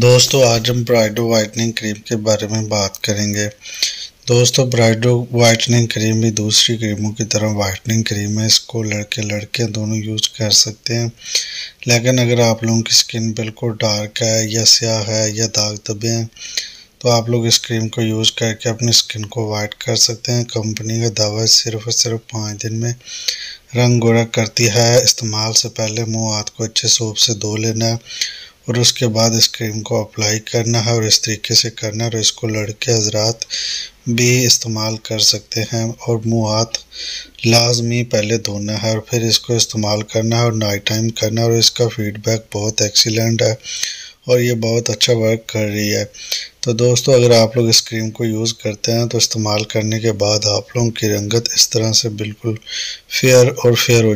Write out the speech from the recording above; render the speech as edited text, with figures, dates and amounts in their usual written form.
दोस्तों आज हम ब्राइडो वाइटनिंग क्रीम के बारे में बात करेंगे। दोस्तों ब्राइडो वाइटनिंग क्रीम भी दूसरी क्रीमों की तरह वाइटनिंग क्रीम है। इसको लड़के लड़कियां दोनों यूज़ कर सकते हैं। लेकिन अगर आप लोगों की स्किन बिल्कुल डार्क है या स्याह है या दाग धब्बे हैं तो आप लोग इस क्रीम को यूज़ करके अपनी स्किन को वाइट कर सकते हैं। कंपनी का दावा है सिर्फ और सिर्फ 5 दिन में रंग गोरा करती है। इस्तेमाल से पहले मुँह हाथ को अच्छे सोप से धो लेना है और उसके बाद इस क्रीम को अप्लाई करना है और इस तरीके से करना है। और इसको लड़के हजरात भी इस्तेमाल कर सकते हैं और मुंह हाथ लाजमी पहले धोना है और फिर इसको इस्तेमाल करना है और नाइट टाइम करना है। और इसका फीडबैक बहुत एक्सीलेंट है और ये बहुत अच्छा वर्क कर रही है। तो दोस्तों अगर आप लोग इस क्रीम को यूज़ करते हैं तो इस्तेमाल करने के बाद आप लोगों की रंगत इस तरह से बिल्कुल फेयर हो